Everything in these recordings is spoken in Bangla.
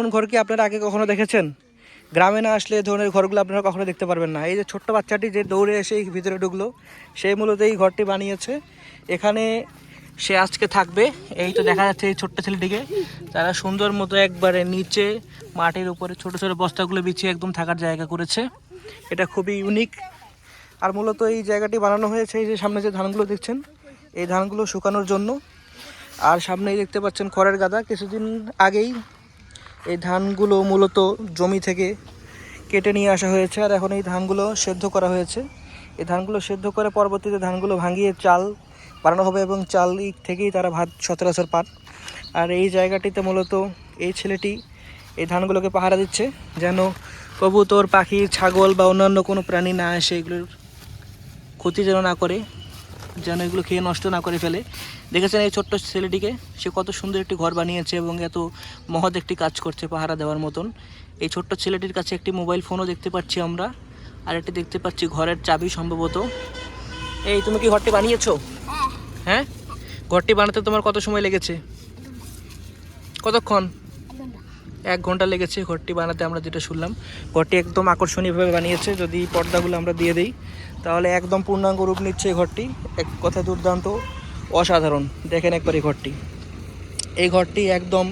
কোন ঘর কি আপনারা আগে কখনো দেখেছেন? গ্রামে না আসলে এই ধরনের ঘরগুলো আপনারা কখনো দেখতে পারবেন না। এই যে ছোট্ট বাচ্চাটি যে দৌড়ে এসে এই ভিতরে ঢুকলো, সেই মূলত এই ঘরটি বানিয়েছে। এখানে সে আজকে থাকবে। এই তো দেখা যাচ্ছে এই ছোট্ট ছেলেটিকে তারা সুন্দর মতো একবারে নিচে মাটির উপরে ছোট ছোট বস্তাগুলো বিছিয়ে একদম থাকার জায়গা করেছে। এটা খুবই ইউনিক। আর মূলত এই জায়গাটি বানানো হয়েছে এই যে সামনে যে ধানগুলো দেখছেন, এই ধানগুলো শুকানোর জন্য। আর সামনেই দেখতে পাচ্ছেন খড়ের গাদা। কিছুদিন আগেই এই ধানগুলো মূলত জমি থেকে কেটে নিয়ে আসা হয়েছে, আর এখন এই ধানগুলো সেদ্ধ করা হয়েছে। এই ধানগুলো সেদ্ধ করে পরবর্তীতে ধানগুলো ভাঙিয়ে চাল বানানো হবে এবং চাল থেকেই তারা ভাত সচরাচর পান। আর এই জায়গাটিতে মূলত এই ছেলেটি এই ধানগুলোকে পাহারা দিচ্ছে, যেন কবুতর, পাখি, ছাগল বা অন্যান্য কোনো প্রাণী না এসে এগুলোর ক্ষতি যেন না করে, যেন এগুলো খেয়ে নষ্ট না করে ফেলে। দেখেছেন এই ছোট্ট ছেলেটিকে, সে কত সুন্দর একটি ঘর বানিয়েছে এবং এত মহৎ একটি কাজ করছে পাহারা দেওয়ার মতন। এই ছোট্ট ছেলেটির কাছে একটি মোবাইল ফোনও দেখতে পাচ্ছি আমরা, আর একটি দেখতে পাচ্ছি ঘরের চাবি সম্ভবত। এই তুমি কি ঘরটি বানিয়েছো? হ্যাঁ, ঘরটি বানাতে তোমার কত সময় লেগেছে? কতক্ষণ? 1 ঘন্টা লেগেছে ঘরটি বানাতে, আমরা যেটা শুনলাম। ঘরটি একদম আকর্ষণীয়ভাবে বানিয়েছে। যদি পর্দাগুলো আমরা দিয়ে দিই তাহলে একদম পূর্ণাঙ্গ রূপ নিচ্ছে এই ঘরটি। এক কথা দুর্দান্ত, অসাধারণ। দেখেন একবার এই ঘরটি একদম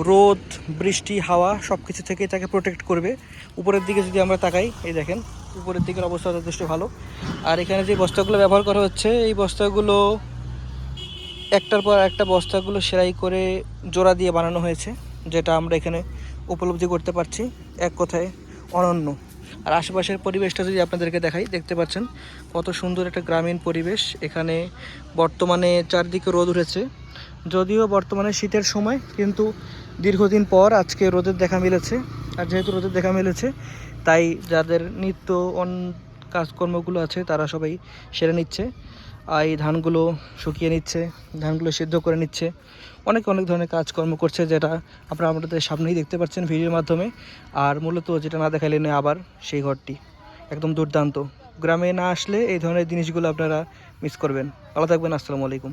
রোদ, বৃষ্টি, হাওয়া সব কিছু থেকে তাকে প্রোটেক্ট করবে। উপরের দিকে যদি আমরা তাকাই, এই দেখেন উপরের দিকের অবস্থা যথেষ্ট ভালো। আর এখানে যে বস্তাগুলো ব্যবহার করা হচ্ছে, এই বস্তাগুলো একটার পর একটা বস্তাগুলো সেলাই করে জোড়া দিয়ে বানানো হয়েছে, যেটা আমরা এখানে উপলব্ধি করতে পারছি। এক কথায় অনন্য। আর আশেপাশের পরিবেশটা যদি আপনাদেরকে দেখাই, দেখতে পাচ্ছেন কত সুন্দর একটা গ্রামীণ পরিবেশ। এখানে বর্তমানে চারদিকে রোদ উঠেছে, যদিও বর্তমানে শীতের সময়, কিন্তু দীর্ঘদিন পর আজকে রোদের দেখা মিলেছে। আর যেহেতু রোদের দেখা মিলেছে, তাই যাদের নিত্য কাজকর্মগুলো আছে তারা সবাই সেরে নিচ্ছে। আর এই ধানগুলো শুকিয়ে নিচ্ছে, ধানগুলো সিদ্ধ করে নিচ্ছে, অনেক ধরনের কাজকর্ম করছে, যেটা আপনারা আমাদের সামনেই দেখতে পাচ্ছেন ভিডিওর মাধ্যমে। আর মূলত যেটা না দেখালে নয়, আবার সেই ঘরটি একদম দুর্দান্ত। গ্রামে না আসলে এই ধরনের জিনিসগুলো আপনারা মিস করবেন। ভালো থাকবেন। আসসালামু আলাইকুম।